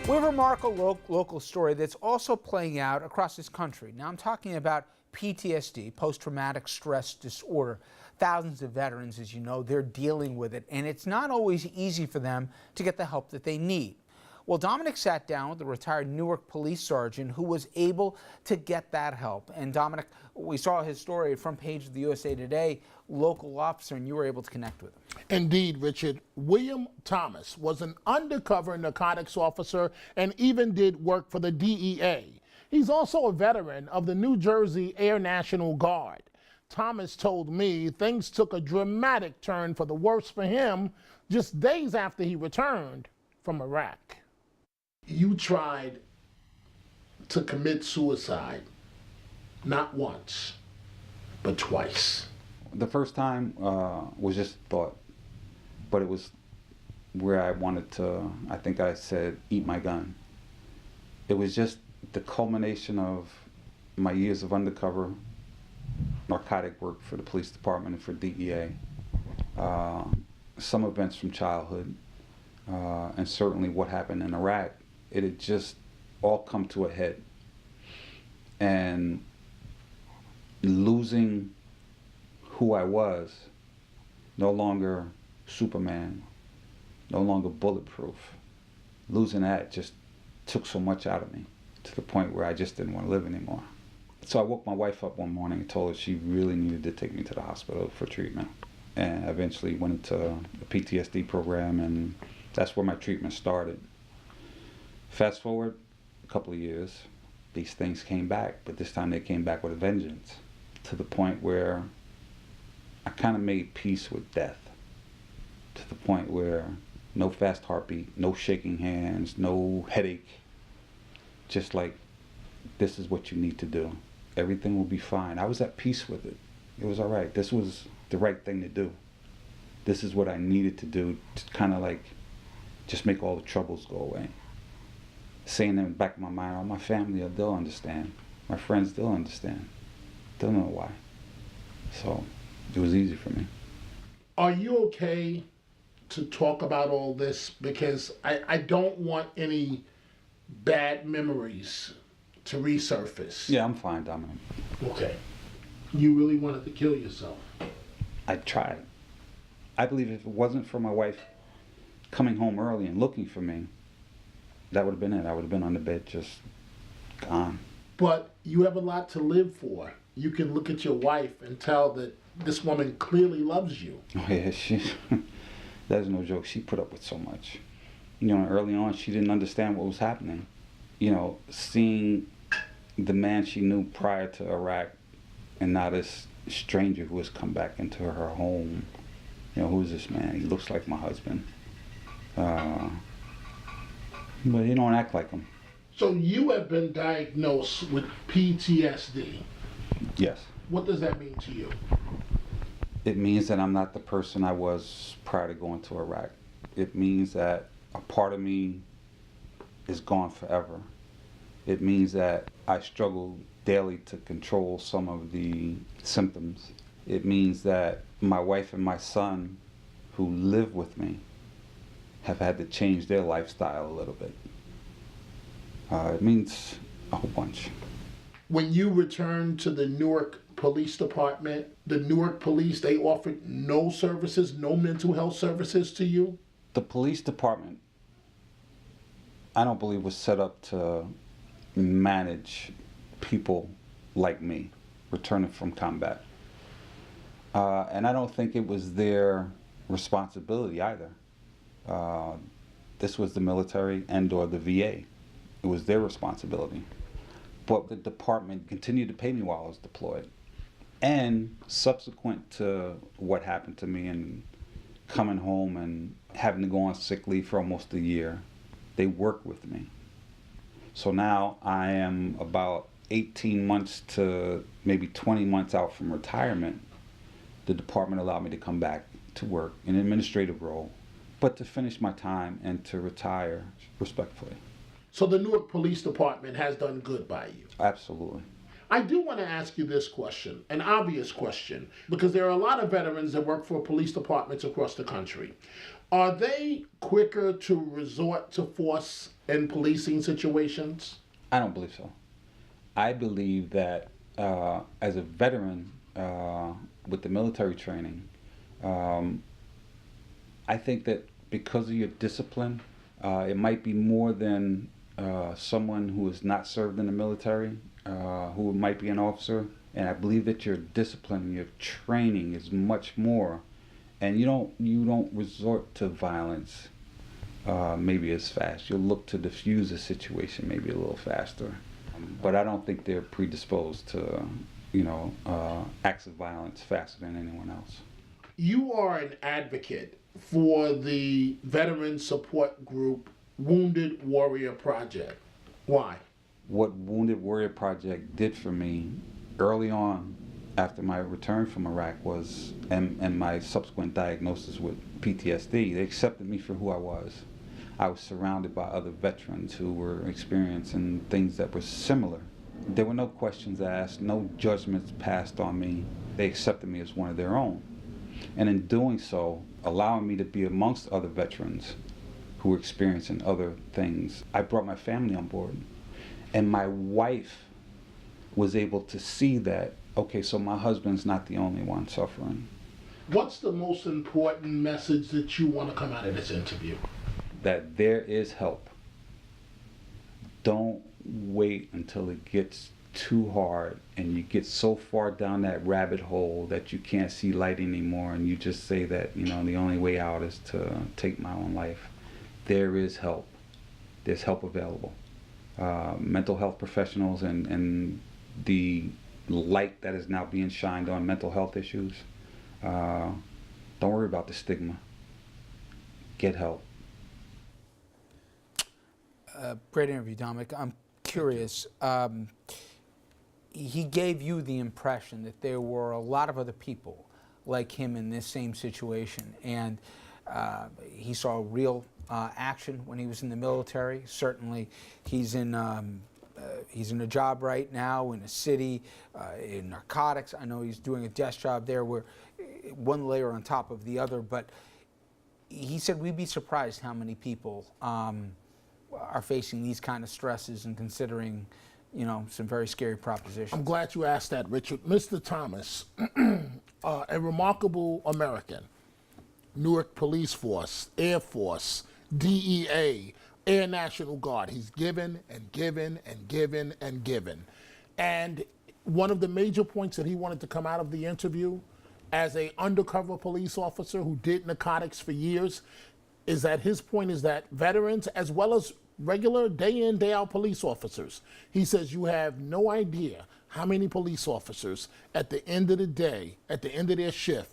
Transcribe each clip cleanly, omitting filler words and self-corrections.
We have a remarkable local story that's also playing out across this country. Now I'm talking about PTSD, post-traumatic stress disorder. Thousands of veterans, as you know, they're dealing with it, and it's not always easy for them to get the help that they need. Well, Dominic sat down with a retired Newark police sergeant who was able to get that help. And Dominic, we saw his story front page of the USA Today, local officer, and you were able to connect with him. Indeed, Richard. William Thomas was an undercover narcotics officer and even did work for the DEA. He's also a veteran of the New Jersey Air National Guard. Thomas told me things took a dramatic turn for the worse for him just days after he returned from Iraq. You tried to commit suicide, not once, but twice. The first time was just thought, but it was where I wanted to, I think I said, eat my gun. It was just the culmination of my years of undercover narcotic work for the police department and for DEA, some events from childhood, and certainly what happened in Iraq. It had just all come to a head. And losing who I was, no longer Superman, no longer bulletproof, losing that just took so much out of me to the point where I just didn't want to live anymore. So I woke my wife up one morning and told her she really needed to take me to the hospital for treatment. And I eventually went into a PTSD program, and that's where my treatment started. Fast forward a couple of years, these things came back, but this time they came back with a vengeance, to the point where I kind of made peace with death, to the point where no fast heartbeat, no shaking hands, no headache, just like, this is what you need to do. Everything will be fine. I was at peace with it. It was all right. This was the right thing to do. This is what I needed to do to kind of like just make all the troubles go away. Saying in the back of my mind, oh, my family, they'll understand. My friends, they'll understand. They'll know why. So it was easy for me. Are you okay to talk about all this? Because I don't want any bad memories to resurface. Yeah, I'm fine, Dominic. Okay. You really wanted to kill yourself? I tried. I believe if it wasn't for my wife coming home early and looking for me, that would have been it. I would have been on the bed, just gone. But you have a lot to live for. You can look at your wife and tell that this woman clearly loves you. Oh yeah, that is no joke. She put up with so much. You know, early on, she didn't understand what was happening. You know, seeing the man she knew prior to Iraq, and now this stranger who has come back into her home. You know, who is this man? He looks like my husband. But he don't act like him. So you have been diagnosed with PTSD. Yes. What does that mean to you? It means that I'm not the person I was prior to going to Iraq. It means that a part of me is gone forever. It means that I struggle daily to control some of the symptoms. It means that my wife and my son, who live with me, have had to change their lifestyle a little bit. It means a whole bunch. When you returned to the Newark Police Department, the Newark Police, they offered no services, no mental health services to you? The police department, I don't believe, was set up to manage people like me returning from combat. And I don't think it was their responsibility either. This was the military and or the VA. It was their responsibility. But the department continued to pay me while I was deployed. And subsequent to what happened to me and coming home and having to go on sick leave for almost a year, they worked with me. So now I am about 18 months to maybe 20 months out from retirement. The department allowed me to come back to work in an administrative role, but to finish my time and to retire respectfully. So the Newark Police Department has done good by you? Absolutely. I do want to ask you this question, an obvious question, because there are a lot of veterans that work for police departments across the country. Are they quicker to resort to force in policing situations? I don't believe so. I believe that as a veteran with the military training, I think that because of your discipline, it might be more than someone who has not served in the military, who might be an officer. And I believe that your discipline, your training is much more, and you don't resort to violence maybe as fast. You'll look to diffuse a situation maybe a little faster. But I don't think they're predisposed to, acts of violence faster than anyone else. You are an advocate for the veteran support group Wounded Warrior Project. Why? What Wounded Warrior Project did for me early on after my return from Iraq was, and my subsequent diagnosis with PTSD, they accepted me for who I was. I was surrounded by other veterans who were experiencing things that were similar. There were no questions asked, no judgments passed on me. They accepted me as one of their own. And in doing so, allowing me to be amongst other veterans who were experiencing other things, I brought my family on board. And my wife was able to see that, okay, so my husband's not the only one suffering. What's the most important message that you want to come out of this interview? That there is help. Don't wait until it gets too hard and you get so far down that rabbit hole that you can't see light anymore, and you just say that, the only way out is to take my own life. There is help. There's help available. Mental health professionals and the light that is now being shined on mental health issues. Don't worry about the stigma. Get help. Great interview, Dominic. I'm curious. He gave you the impression that there were a lot of other people like him in this same situation, and he saw real action when he was in the military. Certainly, he's in a job right now in a city in narcotics. I know he's doing a desk job there, where one layer on top of the other. But he said we'd be surprised how many people are facing these kind of stresses and considering, some very scary propositions. I'm glad you asked that, Richard. Mr. Thomas, a remarkable American. Newark Police Force, Air Force, DEA, Air National Guard. He's given and given and given and given. And one of the major points that he wanted to come out of the interview as a undercover police officer who did narcotics for years is that his point is that veterans, as well as regular day in, day out police officers, he says you have no idea how many police officers at the end of the day, at the end of their shift,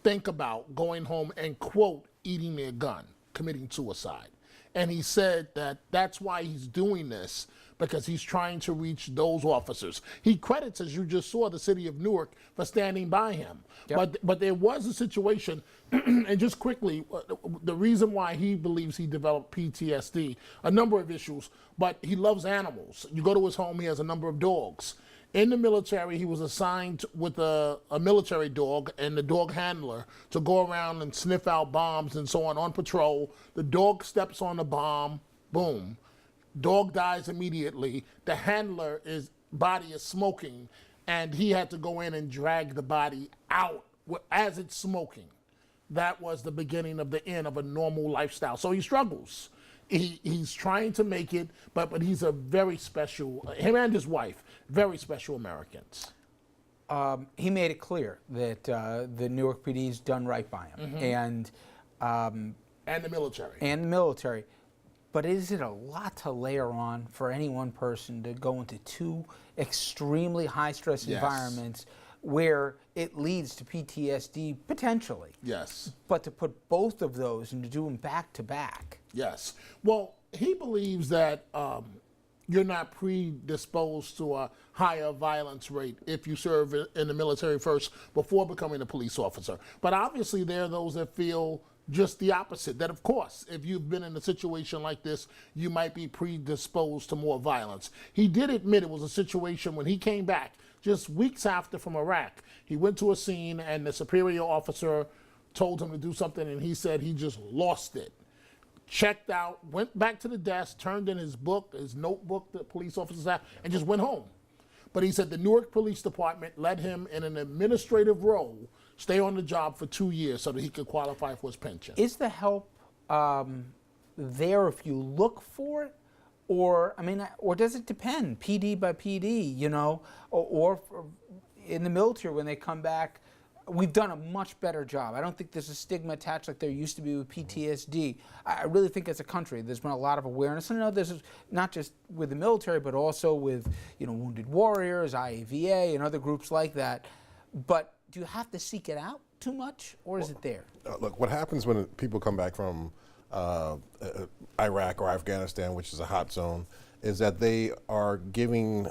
think about going home and, quote, eating their gun, committing suicide. And he said that that's why he's doing this, because he's trying to reach those officers. He credits, as you just saw, the city of Newark for standing by him. Yep. But there was a situation, and just quickly, the reason why he believes he developed PTSD, a number of issues, but he loves animals. You go to his home, he has a number of dogs. In the military, he was assigned with a military dog and the dog handler to go around and sniff out bombs and so on patrol. The dog steps on the bomb, boom. Dog dies immediately. The handler's body is smoking, and he had to go in and drag the body out as it's smoking. That was the beginning of the end of a normal lifestyle. So he struggles. He's trying to make it, but he's a very special, him and his wife, very special Americans. He made it clear that the Newark PD's done right by him. Mm-hmm. And the military. And the military. But is it a lot to layer on for any one person to go into two extremely high-stress environments where it leads to PTSD potentially? Yes. But to put both of those and to do them back to back. Yes. Well, he believes that you're not predisposed to a higher violence rate if you serve in the military first before becoming a police officer. But obviously there are those that feel just the opposite. That, of course, if you've been in a situation like this, you might be predisposed to more violence. He did admit it was a situation when he came back just weeks after from Iraq. He went to a scene and the superior officer told him to do something, and he said he just lost it. Checked out, went back to the desk, turned in his book, his notebook that police officers have, and just went home. But he said the Newark Police Department let him in an administrative role stay on the job for 2 years so that he could qualify for his pension. Is the help there if you look for it? Or, I mean, or does it depend, PD by PD, you know? Or in the military, when they come back, we've done a much better job. I don't think there's a stigma attached like there used to be with PTSD. I really think as a country, there's been a lot of awareness. And I know this is not just with the military, but also with, you know, Wounded Warriors, IAVA, and other groups like that. But do you have to seek it out too much, or is it there? Look, what happens when people come back from Iraq or Afghanistan, which is a hot zone, is that they are giving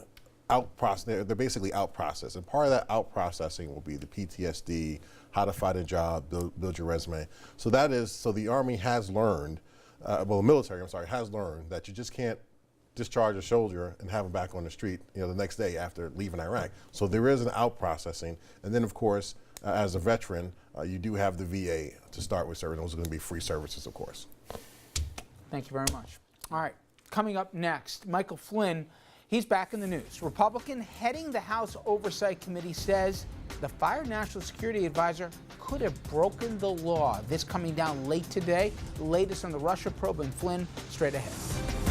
they're basically out processed, and part of that out processing will be the PTSD, how to find a job, build your resume. So the Army has learned, the military, I'm sorry, has learned that you just can't discharge a soldier and have him back on the street, you know, the next day after leaving Iraq. So there is an out processing, and then of course, as a veteran, you do have the VA to start with serving. Those are going to be free services, of course. Thank you very much. All right, coming up next, Michael Flynn. He's back in the news. Republican heading the House Oversight Committee says the fired National Security Advisor could have broken the law. This coming down late today. The latest on the Russia probe and Flynn straight ahead.